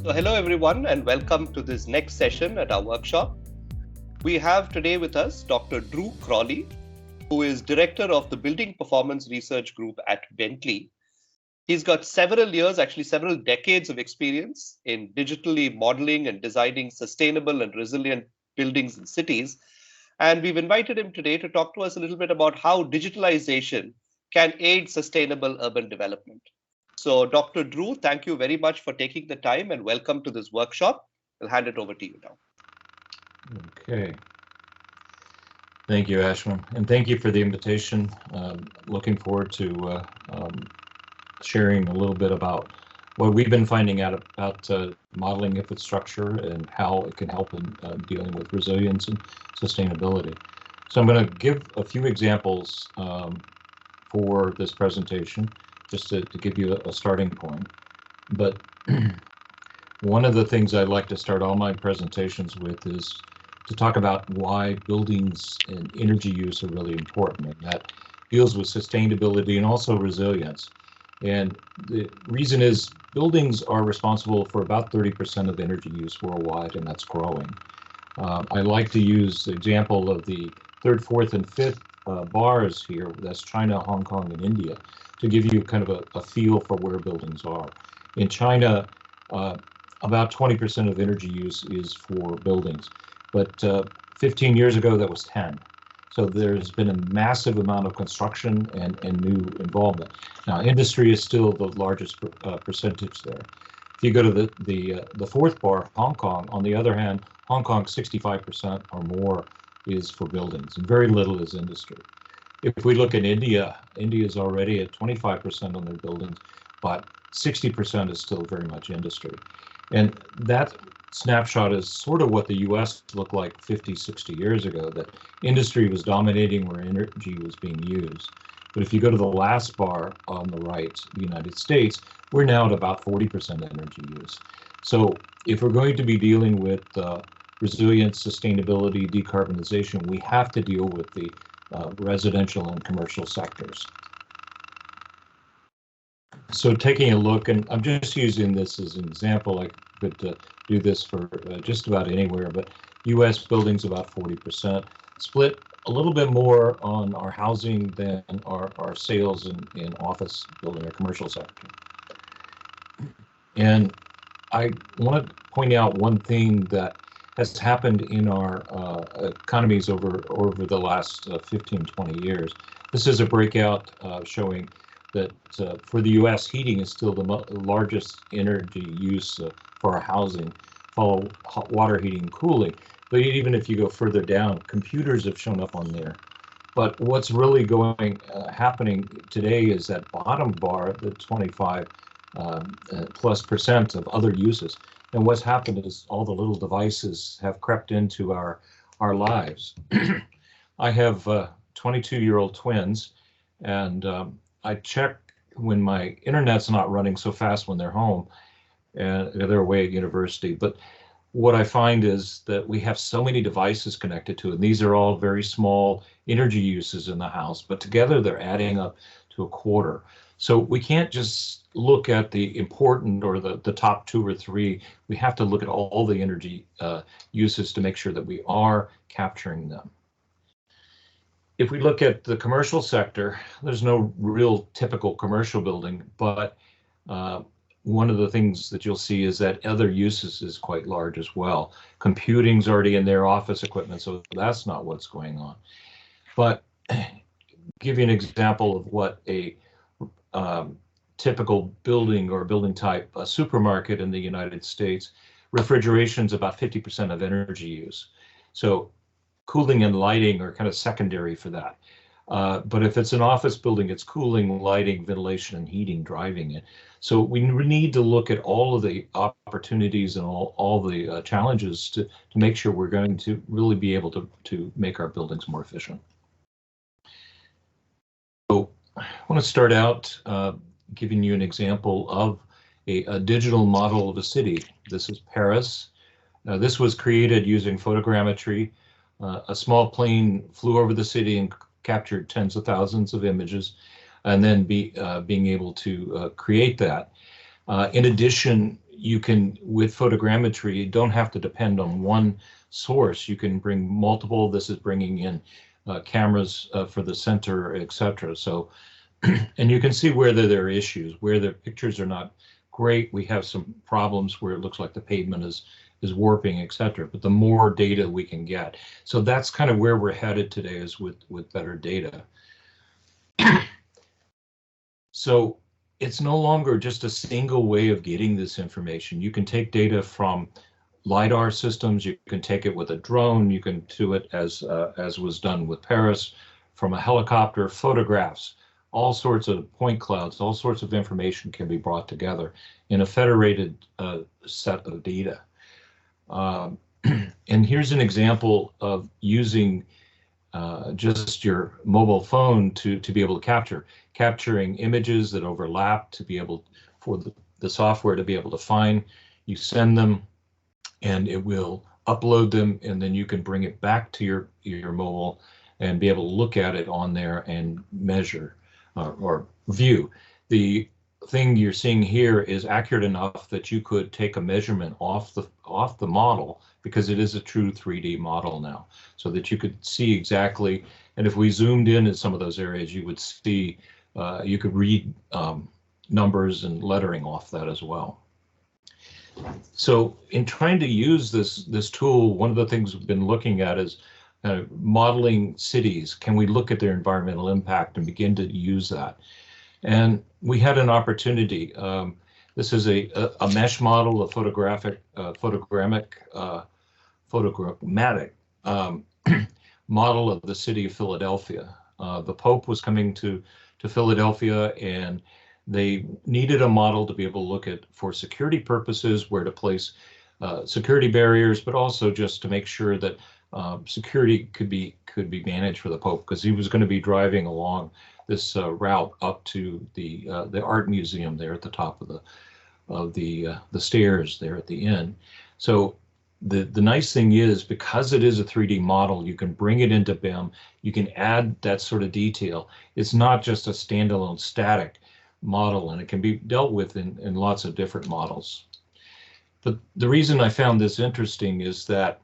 So hello everyone and welcome to this next session at our workshop. We have today with us Dr. Drew Crawley, who is Director of the Building Performance Research Group at Bentley. He's got several years, actually several decades of experience in digitally modeling and designing sustainable and resilient buildings and cities. And we've invited him today to talk to us a little bit about how digitalization can aid sustainable urban development. So Dr. Drew, thank you very much for taking the time and welcome to this workshop. I'll hand it over to you now. Okay. Thank you, Ashwin, and thank you for the invitation. Looking forward to sharing a little bit about what we've been finding out about modeling infrastructure and how it can help in dealing with resilience and sustainability. So I'm going to give a few examples for this presentation, just to give you a starting point. But one of the things I'd like to start all my presentations with is to talk about why buildings and energy use are really important, and that deals with sustainability and also resilience. And the reason is buildings are responsible for about 30% of energy use worldwide, and that's growing. I like to use the example of the third, fourth, and fifth bars here. That's China, Hong Kong, and India, to give you kind of a feel for where buildings are. In China, about 20% of energy use is for buildings, but 15 years ago that was 10. So there's been a massive amount of construction and new involvement. Now, industry is still the largest percentage there. If you go to the fourth bar, Hong Kong, on the other hand, Hong Kong 65% or more is for buildings, and very little is industry. If we look at India, India is already at 25% on their buildings, but 60% is still very much industry. And that snapshot is sort of what the US looked like 50, 60 years ago, that industry was dominating where energy was being used. But if you go to the last bar on the right, the United States, we're now at about 40% energy use. So if we're going to be dealing with resilience, sustainability, decarbonization, we have to deal with the residential and commercial sectors. So taking a look, and I'm just using this as an example, I could do this for just about anywhere, but US buildings about 40%, split a little bit more on our housing than our sales in office building or commercial sector. And I want to point out one thing that has happened in our economies over the last 15, 20 years. This is a breakout showing that for the US, heating is still the largest energy use for our housing, follow hot water heating and cooling. But even if you go further down, computers have shown up on there. But what's really happening today is that bottom bar, the 25 plus % of other uses. And what's happened is all the little devices have crept into our lives. I have 22-year-old twins, and I check when my internet's not running so fast when they're home, and they're away at university. But what I find is that we have so many devices connected to it. And these are all very small energy uses in the house, but together they're adding up to a quarter. So we can't just look at the important or the top 2 or 3. We have to look at all the energy uses to make sure that we are capturing them. If we look at the commercial sector, there's no real typical commercial building, but one of the things that you'll see is that other uses is quite large as well. Computing's already in their office equipment, so that's not what's going on. But give you an example of what a typical building or building type, a supermarket in the United States, refrigeration is about 50% of energy use. So cooling and lighting are kind of secondary for that. But if it's an office building, it's cooling, lighting, ventilation, and heating driving it. So we need to look at all of the opportunities and all the challenges to make sure we're going to really be able to make our buildings more efficient. So I want to start out giving you an example of a digital model of a city. This is Paris. This was created using photogrammetry. A small plane flew over the city and captured tens of thousands of images, and then being able to create that. In addition, you can, with photogrammetry, you don't have to depend on one source. You can bring multiple. This is bringing in cameras for the center, etc. So, and you can see where there are issues, where the pictures are not great. We have some problems where it looks like the pavement is warping, etc. But the more data we can get, so that's kind of where we're headed today, is with better data. So it's no longer just a single way of getting this information. You can take data from LiDAR systems, you can take it with a drone, you can do it as was done with Paris, from a helicopter, photographs, all sorts of point clouds, all sorts of information can be brought together in a federated set of data. And here's an example of using just your mobile phone to be able to capturing images that overlap, to be able for the software to be able to find. You send them and it will upload them, and then you can bring it back to your mobile and be able to look at it on there and measure or view. The thing you're seeing here is accurate enough that you could take a measurement off the model, because it is a true 3D model now, so that you could see exactly. And if we zoomed in some of those areas, you would see, you could read numbers and lettering off that as well. So in trying to use this tool, one of the things we've been looking at is modeling cities. Can we look at their environmental impact and begin to use that? And we had an opportunity. This is a mesh model, a photogrammatic model of the city of Philadelphia. The Pope was coming to Philadelphia, and they needed a model to be able to look at, for security purposes, where to place security barriers, but also just to make sure that security could be managed for the Pope, because he was going to be driving along this route up to the art museum there at the top of the stairs there at the end. So the nice thing is, because it is a 3D model, you can bring it into BIM, you can add that sort of detail. It's not just a standalone static model, and it can be dealt with in lots of different models. But the reason I found this interesting is that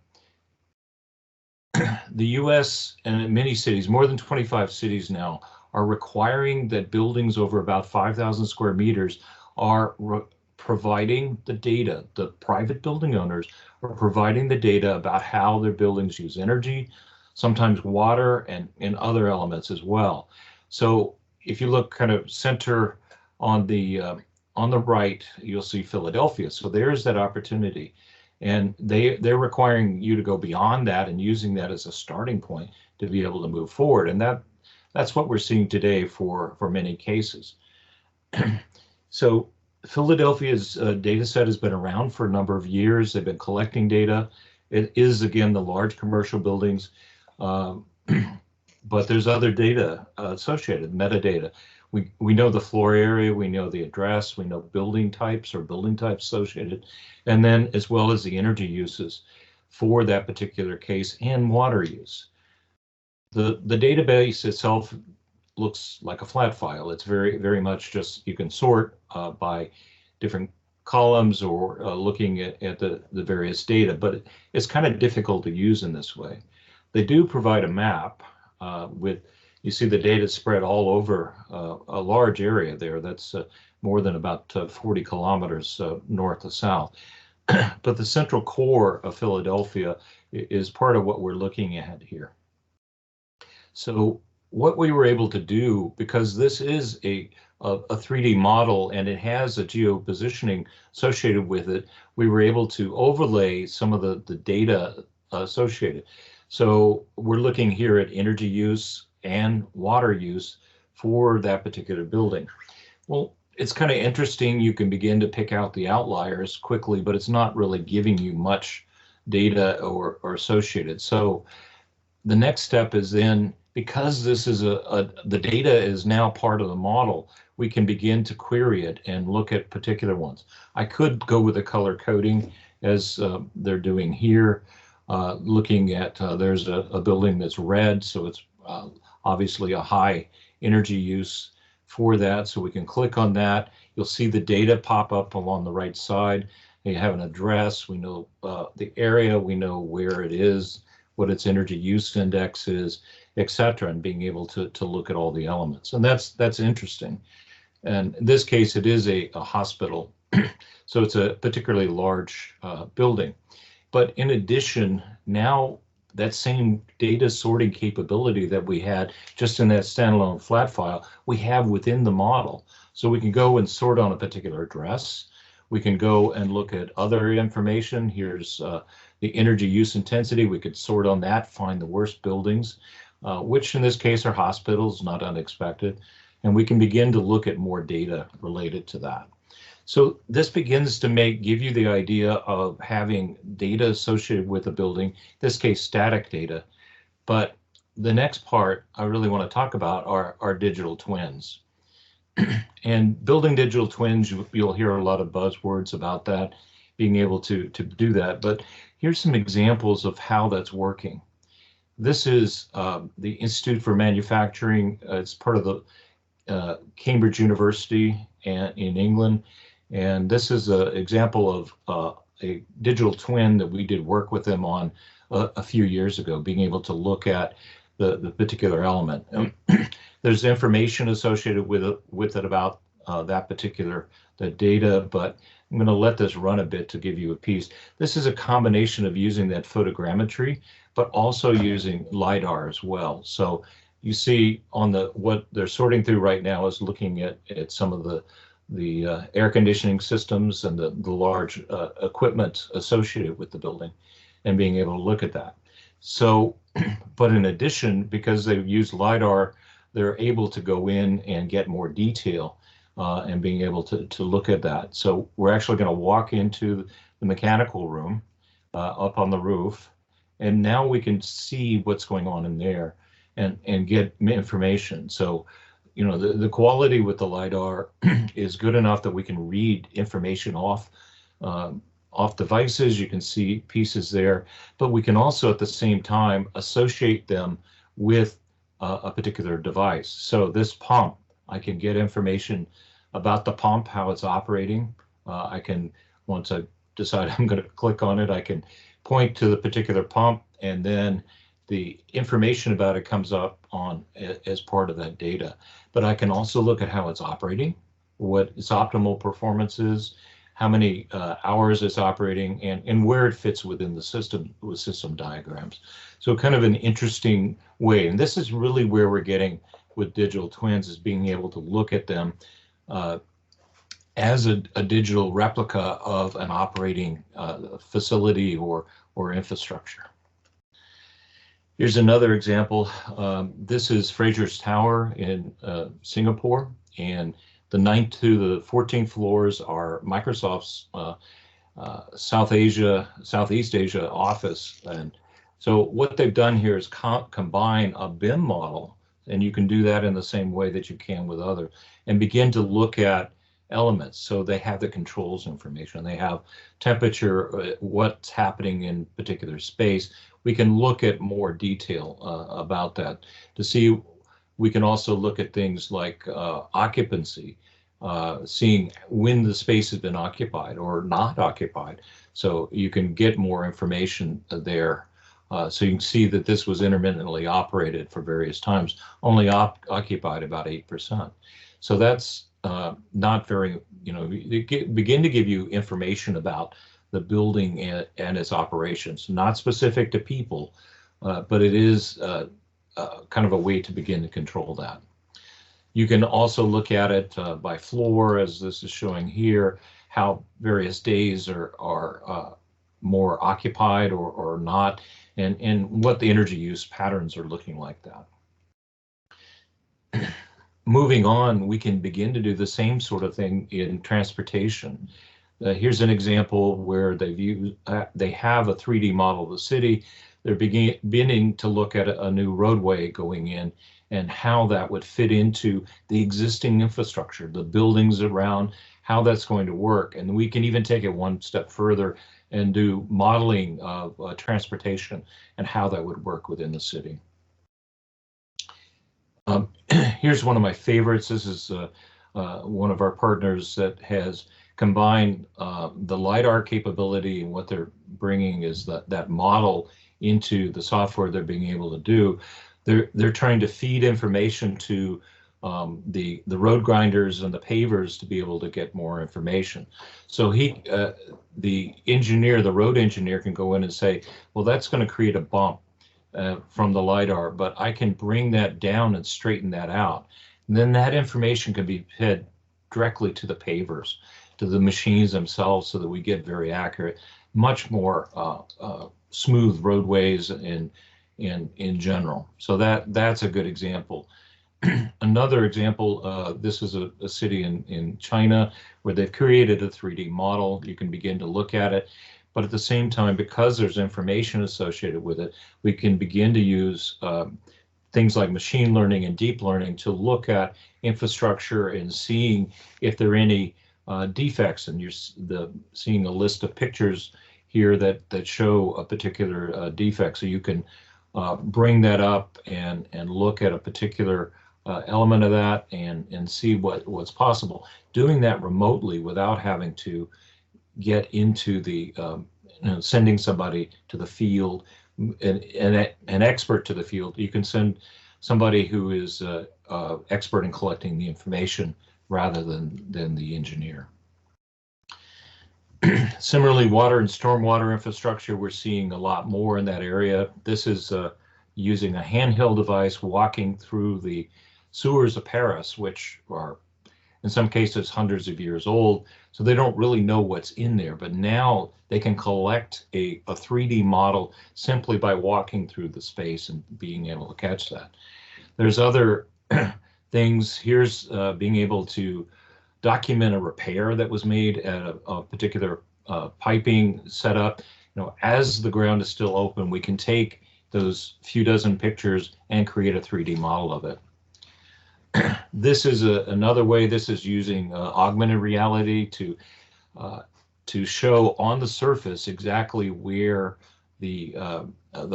the US and many cities, more than 25 cities now, are requiring that buildings over about 5,000 square meters are providing the data. The private building owners are providing the data about how their buildings use energy, sometimes water, and other elements as well. So if you look kind of center on the right, you'll see Philadelphia. So there's that opportunity. And they're requiring you to go beyond that and using that as a starting point to be able to move forward. And that's what we're seeing today for many cases. So Philadelphia's data set has been around for a number of years. They've been collecting data. It is, again, the large commercial buildings, but there's other data associated, metadata. We know the floor area, we know the address, we know building types associated, and then as well as the energy uses for that particular case and water use. The database itself looks like a flat file. It's very much just, you can sort by different columns or looking at the various data, but it's kind of difficult to use in this way. They do provide a map with, you see the data spread all over a large area there. That's more than about 40 kilometers north to south. But the central core of Philadelphia is part of what we're looking at here. So what we were able to do, because this is a 3D model and it has a geo-positioning associated with it, we were able to overlay some of the data associated. So we're looking here at energy use and water use for that particular building. Well, it's kind of interesting. You can begin to pick out the outliers quickly, but it's not really giving you much data or associated. So the next step is then, because this is the data is now part of the model, we can begin to query it and look at particular ones. I could go with the color coding as they're doing here, looking at, there's a building that's red, so it's obviously a high energy use for that. So we can click on that. You'll see the data pop up along the right side. You have an address. We know the area. We know where it is, what its energy use index is, etc., and being able to look at all the elements. And that's interesting. And in this case, it is a hospital. So it's a particularly large building. But in addition, now that same data sorting capability that we had just in that standalone flat file, we have within the model. So we can go and sort on a particular address. We can go and look at other information. Here's the energy use intensity. We could sort on that, find the worst buildings, which in this case are hospitals, not unexpected. And we can begin to look at more data related to that. So this begins to give you the idea of having data associated with a building, in this case, static data. But the next part I really want to talk about are digital twins. And building digital twins, you'll hear a lot of buzzwords about that, being able to do that. But here's some examples of how that's working. This is the Institute for Manufacturing. It's part of the Cambridge University in England. And this is an example of a digital twin that we did work with them on a few years ago, being able to look at the particular element. There's information associated with it about that particular data, but I'm going to let this run a bit to give you a piece. This is a combination of using that photogrammetry, but also using LiDAR as well. So you see on what they're sorting through right now is looking at some of the air conditioning systems and the large equipment associated with the building and being able to look at that. So, but in addition, because they've used LiDAR, they're able to go in and get more detail and being able to look at that. So we're actually going to walk into the mechanical room up on the roof, and now we can see what's going on in there and get information. So, you know, the quality with the LiDAR is good enough that we can read information off devices. You can see pieces there, but we can also at the same time associate them with a particular device. So this pump, I can get information about the pump, how it's operating. I can, once I decide I'm going to click on it, I can point to the particular pump, and then the information about it comes up as part of that data. But I can also look at how it's operating, what its optimal performance is, how many hours it's operating, and where it fits within the system with system diagrams. So kind of an interesting way. And this is really where we're getting with digital twins, is being able to look at them as a digital replica of an operating facility or infrastructure. Here's another example. This is Fraser's Tower in Singapore, and the 9th to the 14th floors are Microsoft's Southeast Asia office. And so what they've done here is combine a BIM model, and you can do that in the same way that you can with others, and begin to look at elements. So they have the controls information, they have temperature, what's happening in particular space. We can look at more detail about that to see. We can also look at things like occupancy, seeing when the space has been occupied or not occupied. So you can get more information there. So you can see that this was intermittently operated for various times, only occupied about 8%. So that's not very, you know, begin to give you information about the building and its operations, not specific to people, but it is kind of a way to begin to control that. You can also look at it by floor, as this is showing here, how various days are more occupied or not, and what the energy use patterns are looking like that. Moving on, we can begin to do the same sort of thing in transportation. Here's an example where they have a 3D model of the city. They're beginning to look at a new roadway going in and how that would fit into the existing infrastructure, the buildings around, how that's going to work. And we can even take it one step further and do modeling of transportation and how that would work within the city. Here's one of my favorites. This is one of our partners that has combined the LiDAR capability, and what they're bringing is that model into the software they're being able to do. They're trying to feed information to the road grinders and the pavers to be able to get more information. So the engineer, the road engineer, can go in and say, well, that's going to create a bump from the LiDAR, but I can bring that down and straighten that out. And then that information can be fed directly to the pavers, to the machines themselves, so that we get very accurate, much more smooth roadways in general. So that's a good example. Another example, this is a city in China where they've created a 3D model. You can begin to look at it, but at the same time, because there's information associated with it, we can begin to use things like machine learning and deep learning to look at infrastructure and seeing if there are any defects. And you're seeing a list of pictures here that show a particular defect. So you can bring that up and look at a particular element of that and see what's possible. Doing that remotely without having to get into the sending somebody to the field, an expert to the field. You can send somebody who is expert in collecting the information rather than the engineer. Similarly, water and stormwater infrastructure, we're seeing a lot more in that area. This is using a handheld device walking through the sewers of Paris, which are in some cases hundreds of years old, so they don't really know what's in there. But now they can collect a 3D model simply by walking through the space and being able to catch that. There's other things. Here's being able to document a repair that was made at a particular piping setup. As the ground is still open, we can take those few dozen pictures and create a 3D model of it. This is another way. This is using augmented reality to show on the surface exactly where the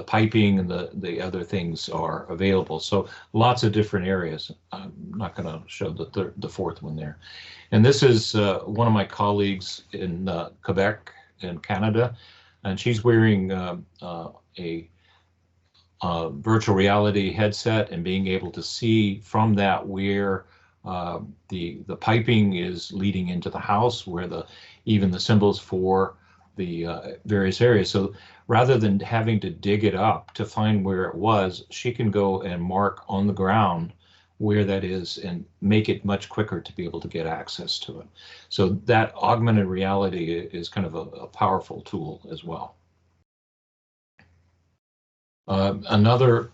piping and the other things are available. So lots of different areas. I'm not going to show the fourth one there. And this is one of my colleagues in Quebec in Canada, and she's wearing a virtual reality headset and being able to see from that where the piping is leading into the house, where even the symbols for the various areas. So rather than having to dig it up to find where it was, she can go and mark on the ground where that is and make it much quicker to be able to get access to it. So that augmented reality is kind of a powerful tool as well. Another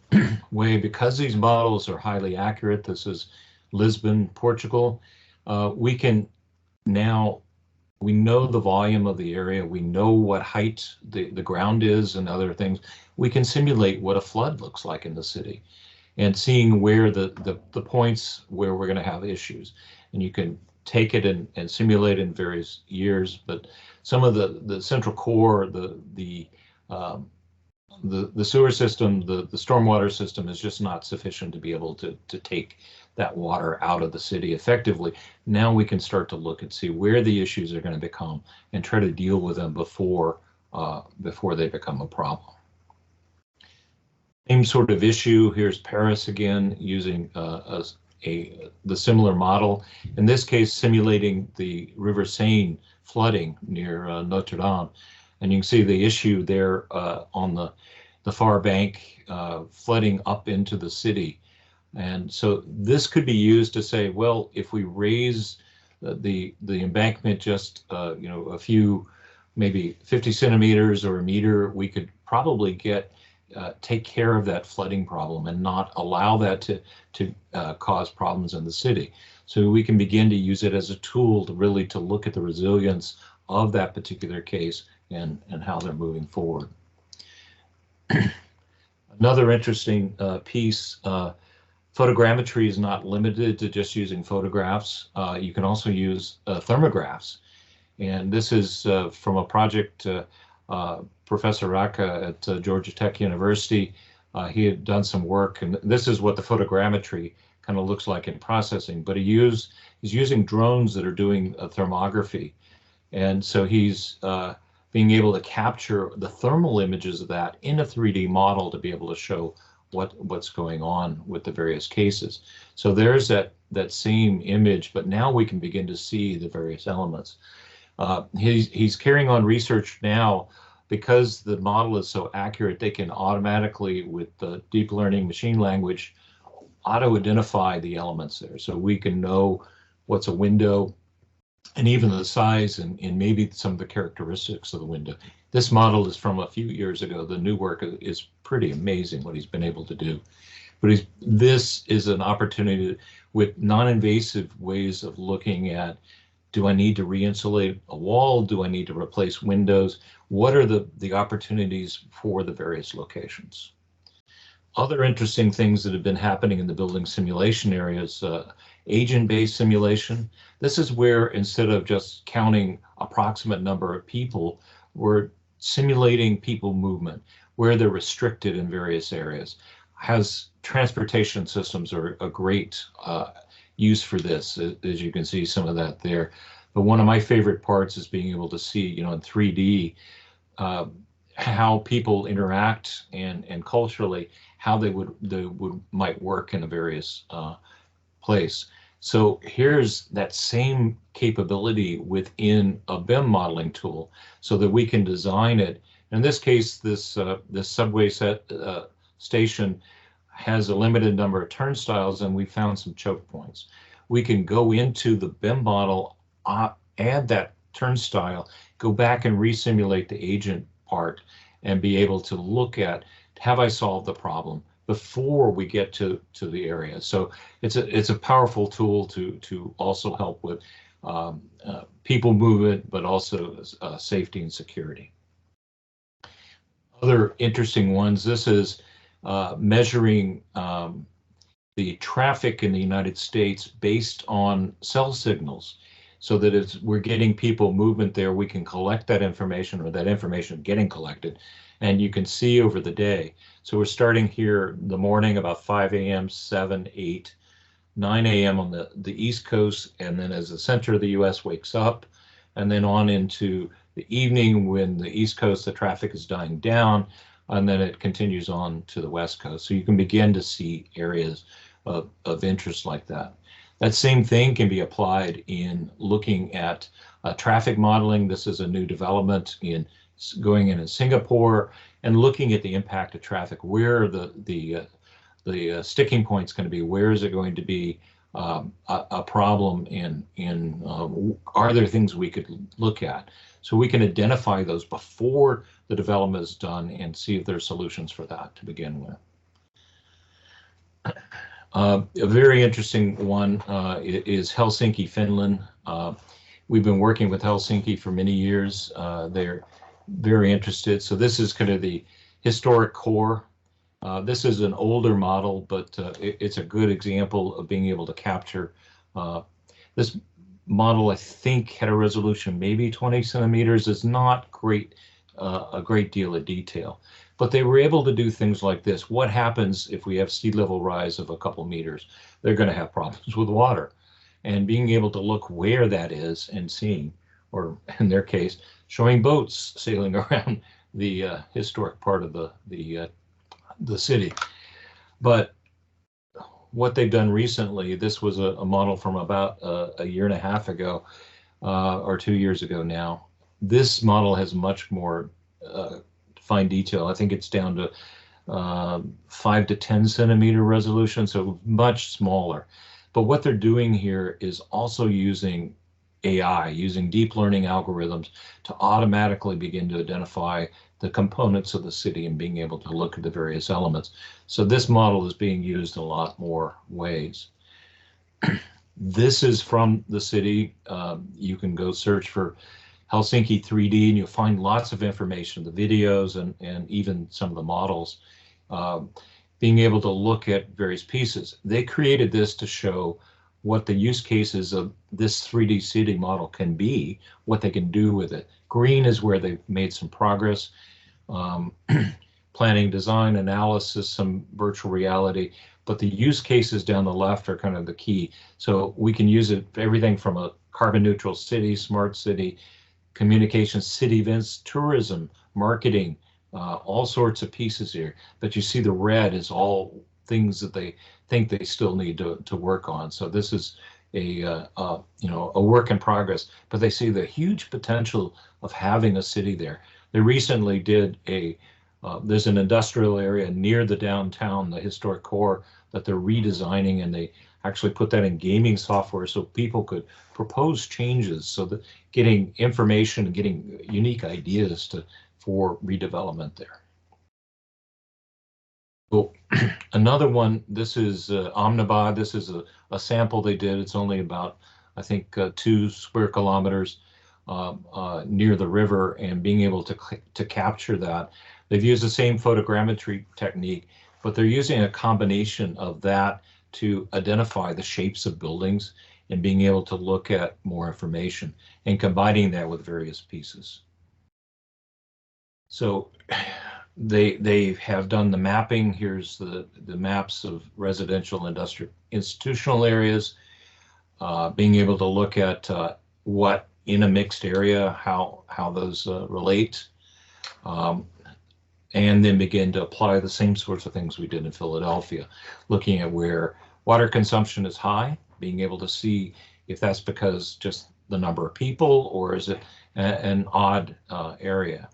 way, because these models are highly accurate, this is Lisbon, Portugal, we know the volume of the area, we know what height the ground is and other things. We can simulate what a flood looks like in the city and seeing where the points where we're going to have issues. And you can take it and simulate in various years, but some of the central core, the sewer system, the stormwater system is just not sufficient to be able to take that water out of the city effectively. Now we can start to look and see where the issues are going to become and try to deal with them before they become a problem. Same sort of issue. Here's Paris again, using the similar model. In this case, simulating the River Seine flooding near Notre Dame. And you can see the issue there on the far bank, flooding up into the city. And so this could be used to say, well, if we raise the embankment just a few, maybe 50 centimeters or a meter, we could probably take care of that flooding problem and not allow that to cause problems in the city. So we can begin to use it as a tool to really look at the resilience of that particular case and how they're moving forward. Another interesting piece, photogrammetry is not limited to just using photographs. You can also use thermographs. And this is from a project Professor Raka at Georgia Tech University. He had done some work, and this is what the photogrammetry kind of looks like in processing, but he's using drones that are doing a thermography. And so he's being able to capture the thermal images of that in a 3D model to be able to show what's going on with the various cases. So there's that same image, but now we can begin to see the various elements. He's carrying on research now because the model is so accurate. They can automatically, with the deep learning machine language, auto-identify the elements there. So we can know what's a window and even the size and maybe some of the characteristics of the window. This model is from a few years ago. The new work is pretty amazing what he's been able to do. But this is an opportunity with non-invasive ways of looking at, do I need to re-insulate a wall? Do I need to replace windows? What are the opportunities for the various locations? Other interesting things that have been happening in the building simulation areas, agent-based simulation. This is where instead of just counting approximate number of people, we're simulating people movement, where they're restricted in various areas. Transportation systems are a great use for this, as you can see some of that there. But one of my favorite parts is being able to see, in 3D, how people interact and culturally how they might work in a various place. So here's that same capability within a BIM modeling tool, so that we can design it. In this case, this subway station has a limited number of turnstiles, and we found some choke points. We can go into the BIM model, add that turnstile, go back and resimulate the agent part, and be able to look at, have I solved the problem before we get to the area? So it's a powerful tool to also help with people movement, but also safety and security. Other interesting ones, this is measuring the traffic in the United States based on cell signals, so that as we're getting people movement there, we can collect that information, or that information getting collected, and you can see over the day. So we're starting here in the morning about 5 a.m., 7, 8, 9 a.m. on the East Coast, and then as the center of the US wakes up, and then on into the evening when the East Coast, the traffic is dying down, and then it continues on to the West Coast. So you can begin to see areas of interest like that. That same thing can be applied in looking at traffic modeling. This is a new development in going in Singapore and looking at the impact of traffic. Where are the sticking points going to be? Where is it going to be a problem? Are there things we could look at? So we can identify those before the development is done and see if there are solutions for that to begin with. A very interesting one is Helsinki, Finland. We've been working with Helsinki for many years. They're very interested. So this is kind of the historic core. This is an older model, but it's a good example of being able to capture. This model, I think, had a resolution maybe 20 centimeters. It's not great, a great deal of detail. But they were able to do things like this. What happens if we have sea level rise of a couple meters? They're going to have problems with water. And being able to look where that is and seeing, or in their case, showing boats sailing around the historic part of the city. But what they've done recently, this was a model from about a year and a half ago, or 2 years ago now. This model has much more fine detail. I think it's down to 5 to 10 centimeter resolution, so much smaller. But what they're doing here is also using AI, using deep learning algorithms to automatically begin to identify the components of the city and being able to look at the various elements. So this model is being used in a lot more ways. This is from the city. You can go search for Helsinki 3D and you'll find lots of information, the videos and even some of the models, being able to look at various pieces. They created this to show what the use cases of this 3D city model can be, what they can do with it. Green is where they've made some progress. planning, design, analysis, some virtual reality, but the use cases down the left are kind of the key. So we can use it for everything from a carbon neutral city, smart city, communications, city events, tourism, marketing, all sorts of pieces here. But you see the red is all things that they think they still need to work on. So this is a work in progress, but they see the huge potential of having a city there. They recently did there's an industrial area near the downtown, the historic core, that they're redesigning, and they actually put that in gaming software so people could propose changes, so that getting information and getting unique ideas for redevelopment there. So another one, this is Omnibot. This is a sample they did. It's only about, I think, 2 square kilometers near the river, and being able to capture that. They've used the same photogrammetry technique, but they're using a combination of that to identify the shapes of buildings and being able to look at more information and combining that with various pieces. So they have done the mapping. Here's the maps of residential, industrial, institutional areas, being able to look at what in a mixed area, how those relate, and then begin to apply the same sorts of things we did in Philadelphia, looking at where water consumption is high, being able to see if that's because just the number of people, or is it an odd area.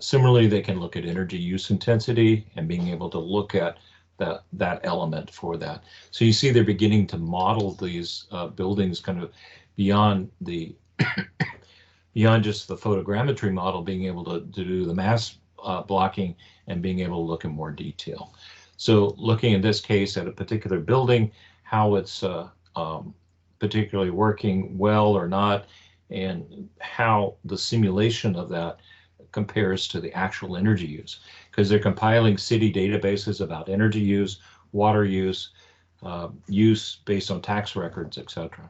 Similarly, they can look at energy use intensity and being able to look at that element for that. So you see they're beginning to model these buildings kind of beyond just the photogrammetry model, being able to do the mass blocking and being able to look in more detail. So looking in this case at a particular building, how it's particularly working well or not, and how the simulation of that compares to the actual energy use, because they're compiling city databases about energy use, water use, use based on tax records, etc.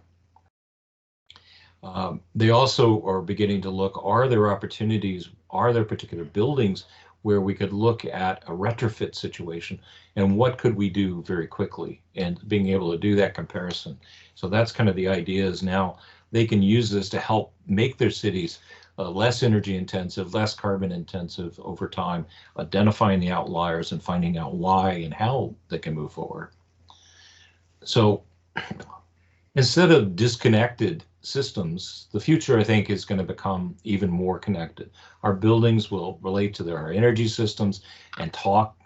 They also are beginning to look, are there opportunities, are there particular buildings where we could look at a retrofit situation, and what could we do very quickly, and being able to do that comparison. So that's kind of the idea, is now they can use this to help make their cities less energy intensive, less carbon intensive over time, identifying the outliers and finding out why and how they can move forward. So instead of disconnected systems, the future, I think, is going to become even more connected. Our buildings will relate to our energy systems and talk,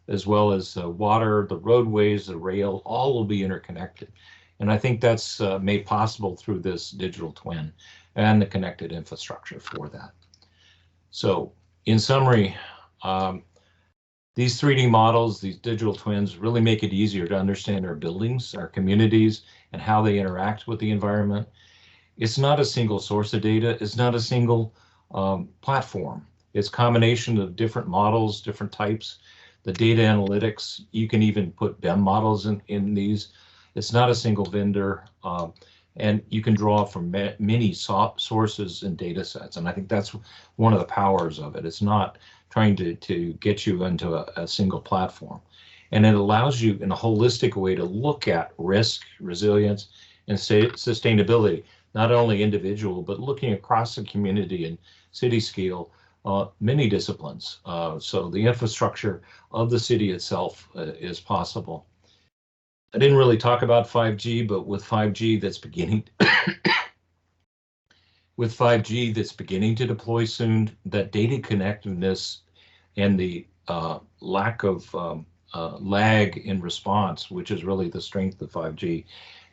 as well as water, the roadways, the rail, all will be interconnected. And I think that's made possible through this digital twin and the connected infrastructure for that. So in summary, these 3D models, these digital twins, really make it easier to understand our buildings, our communities, and how they interact with the environment. It's not a single source of data. It's not a single platform. It's a combination of different models, different types. The data analytics, you can even put BEM models in these. It's not a single vendor, and you can draw from many sources and data sets. And I think that's one of the powers of it. It's not trying to get you into a single platform. And it allows you in a holistic way to look at risk, resilience, and sustainability, not only individual, but looking across the community and city scale, many disciplines. So the infrastructure of the city itself is possible. I didn't really talk about 5G, but with 5G that's beginning to deploy soon, that data connectedness and the lack of lag in response, which is really the strength of 5G,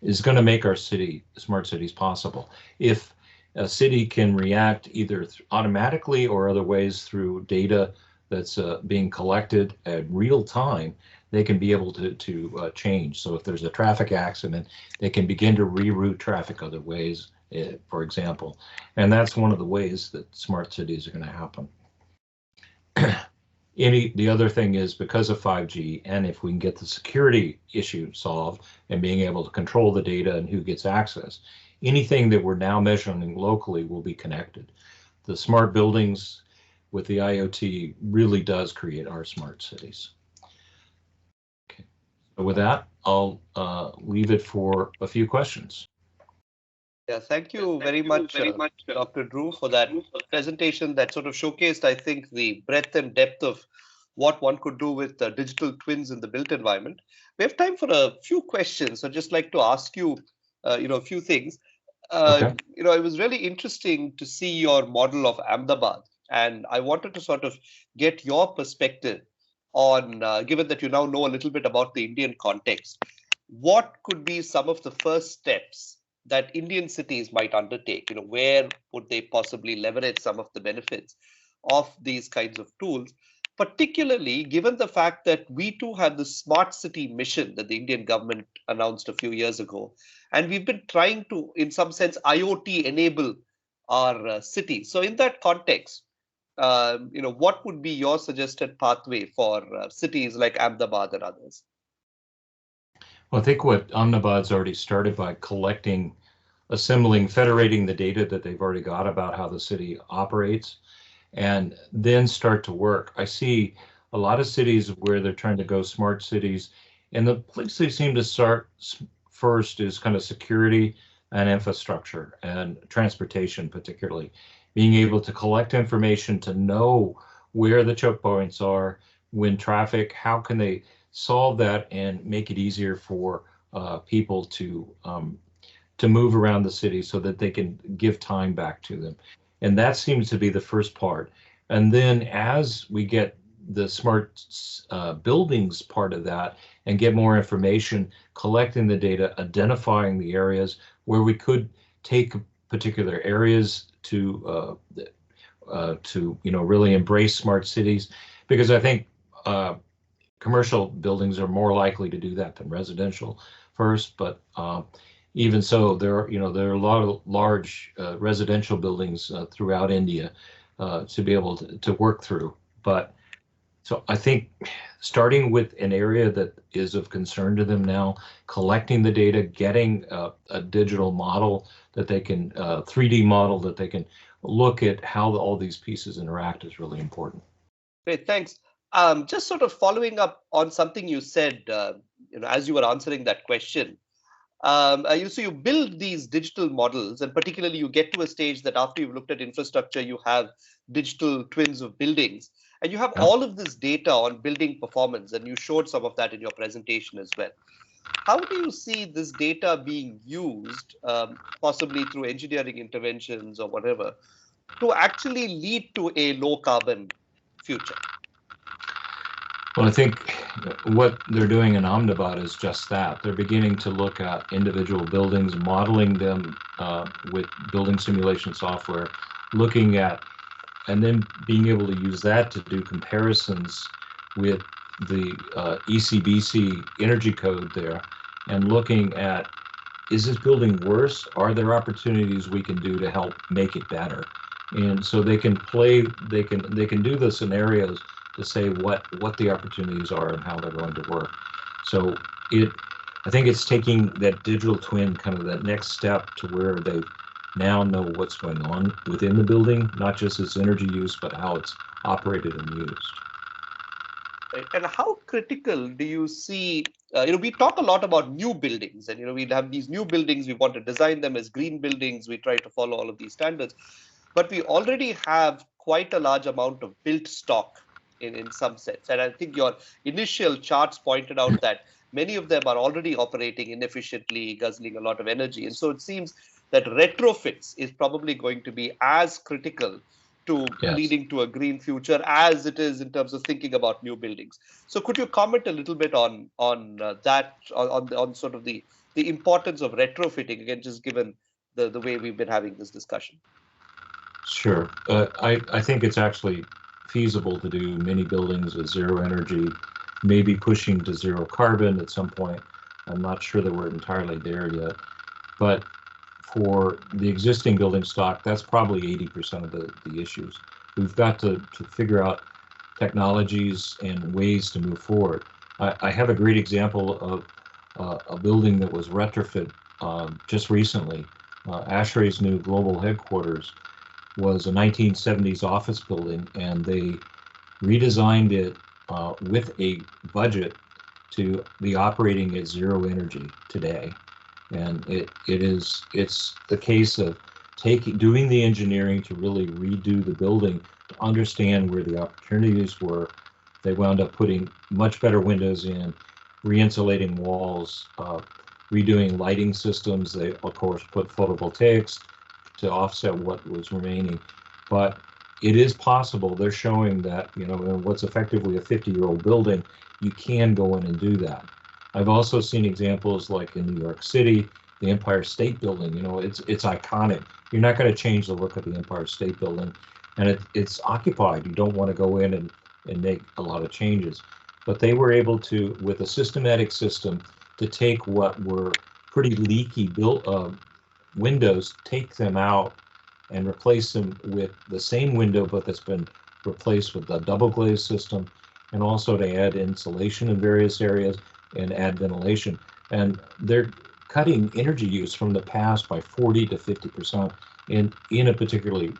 is going to make our smart cities possible. If a city can react either automatically or other ways through data that's being collected at real time, they can be able to change. So if there's a traffic accident, they can begin to reroute traffic other ways, for example. And that's one of the ways that smart cities are going to happen. The other thing is, because of 5G, and if we can get the security issue solved and being able to control the data and who gets access, anything that we're now measuring locally will be connected. The smart buildings with the IoT really does create our smart cities. Okay. So with that, I'll leave it for a few questions. Yeah, thank you very much, Dr. Drew, for that presentation that sort of showcased, I think, the breadth and depth of what one could do with digital twins in the built environment. We have time for a few questions. I'd just like to ask you, a few things. Okay. It was really interesting to see your model of Ahmedabad, and I wanted to sort of get your perspective on, given that you now know a little bit about the Indian context, what could be some of the first steps that Indian cities might undertake? Where would they possibly leverage some of the benefits of these kinds of tools, particularly given the fact that we too have the smart city mission that the Indian government announced a few years ago. And we've been trying to, in some sense, IoT enable our cities. So in that context, what would be your suggested pathway for cities like Ahmedabad and others? Well, I think what Omnibot's already started by collecting, assembling, federating the data that they've already got about how the city operates, and then start to work. I see a lot of cities where they're trying to go smart cities, and the place they seem to start first is kind of security and infrastructure and transportation, particularly being able to collect information to know where the choke points are, when traffic, how can they solve that and make it easier for people to move around the city so that they can give time back to them. And that seems to be the first part. And then as we get the smart buildings part of that and get more information, collecting the data, identifying the areas where we could take particular areas to really embrace smart cities, because I think commercial buildings are more likely to do that than residential first. But even so, there are a lot of large residential buildings throughout India to be able to work through. But so I think starting with an area that is of concern to them now, collecting the data, getting a digital model that they can, 3D model that they can look at how all these pieces interact is really important. Great, thanks. Just sort of following up on something you said, as you were answering that question. So you build these digital models, and particularly you get to a stage that after you've looked at infrastructure, you have digital twins of buildings, and you have all of this data on building performance, and you showed some of that in your presentation as well. How do you see this data being used, possibly through engineering interventions or whatever, to actually lead to a low carbon future? Well, I think what they're doing in Omnibot is just that. They're beginning to look at individual buildings, modeling them with building simulation software, looking at, and then being able to use that to do comparisons with the ECBC energy code there, and looking at, is this building worse? Are there opportunities we can do to help make it better? And so they can play, they can do the scenarios to say what the opportunities are and how they're going to work. So I think it's taking that digital twin, kind of that next step to where they now know what's going on within the building, not just its energy use, but how it's operated and used. Right. And how critical do you see, we talk a lot about new buildings, and, we have these new buildings, we want to design them as green buildings, we try to follow all of these standards, but we already have quite a large amount of built stock in some sense. And I think your initial charts pointed out that many of them are already operating inefficiently, guzzling a lot of energy. And so it seems that retrofits is probably going to be as critical to leading to a green future as it is in terms of thinking about new buildings. So could you comment a little bit on that, on sort of the importance of retrofitting, again, just given the way we've been having this discussion? Sure. I think it's actually feasible to do many buildings with zero energy, maybe pushing to zero carbon at some point. I'm not sure that we're entirely there yet. But for the existing building stock, that's probably 80% of the issues. We've got to figure out technologies and ways to move forward. I have a great example of a building that was retrofit just recently, ASHRAE's new global headquarters. was a 1970s office building, and they redesigned it with a budget to be operating at zero energy today. And it's the case of doing the engineering to really redo the building to understand where the opportunities were. They wound up putting much better windows in, re-insulating walls, redoing lighting systems. They, of course, put photovoltaics to offset what was remaining. But it is possible. They're showing that, you know, in what's effectively a 50-year-old building, you can go in and do that. I've also seen examples like in New York City, the Empire State Building. You know, it's iconic. You're not going to change the look of the Empire State Building, and it's occupied. You don't want to go in and make a lot of changes. But they were able to, with a systematic system, to take what were pretty leaky windows, take them out and replace them with the same window, but that's been replaced with a double glaze system, and also to add insulation in various areas and add ventilation. And they're cutting energy use from the past by 40 to 50% in a particularly,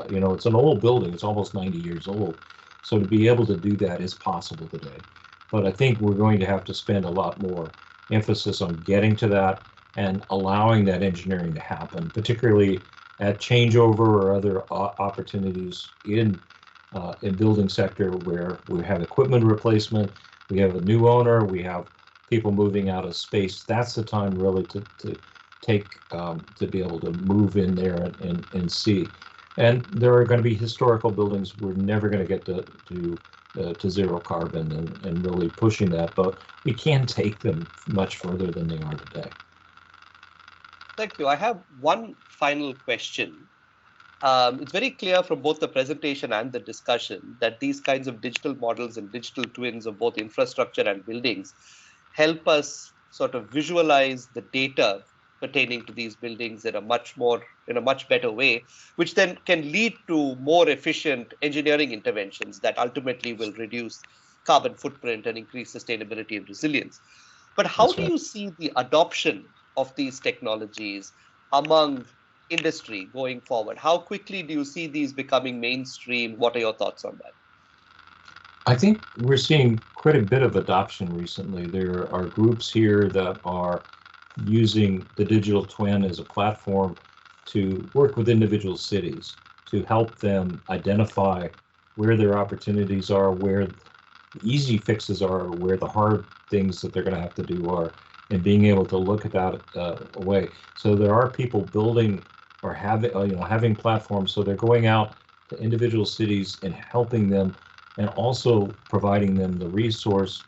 you know, it's an old building, it's almost 90 years old. So to be able to do that is possible today. But I think we're going to have to spend a lot more emphasis on getting to that and allowing that engineering to happen, particularly at changeover or other opportunities in building sector where we have equipment replacement, we have a new owner, we have people moving out of space. That's the time really to take to be able to move in there and see. And there are going to be historical buildings. We're never going to get to zero carbon and really pushing that, but we can take them much further than they are today. Thank you. I have one final question. It's very clear from both the presentation and the discussion that these kinds of digital models and digital twins of both infrastructure and buildings help us sort of visualize the data pertaining to these buildings in a much better way, which then can lead to more efficient engineering interventions that ultimately will reduce carbon footprint and increase sustainability and resilience. But how do you see the adoption of these technologies among industry going forward? How quickly do you see these becoming mainstream? What are your thoughts on that? I think we're seeing quite a bit of adoption recently. There are groups here that are using the digital twin as a platform to work with individual cities to help them identify where their opportunities are, where the easy fixes are, where the hard things that they're going to have to do are, and being able to look at that away. So there are people building or having platforms. So they're going out to individual cities and helping them, and also providing them the resource,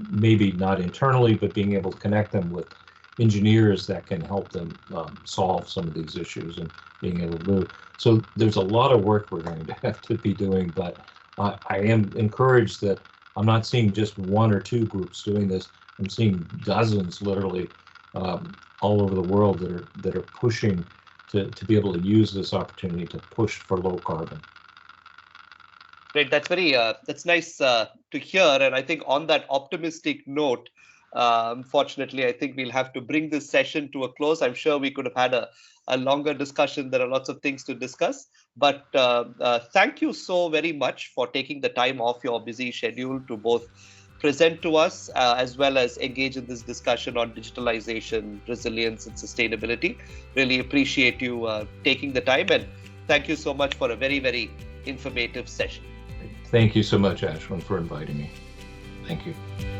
maybe not internally, but being able to connect them with engineers that can help them solve some of these issues and being able to move. So there's a lot of work we're going to have to be doing, but I am encouraged that I'm not seeing just one or two groups doing this. I'm seeing dozens, literally, all over the world that are pushing to be able to use this opportunity to push for low carbon. Great. That's that's nice to hear. And I think on that optimistic note, unfortunately, I think we'll have to bring this session to a close. I'm sure we could have had a longer discussion. There are lots of things to discuss. But thank you so very much for taking the time off your busy schedule to both present to us as well as engage in this discussion on digitalization, resilience, and sustainability. Really appreciate you taking the time, and thank you so much for a very, very informative session. Thank you so much, Ashwin, for inviting me. Thank you.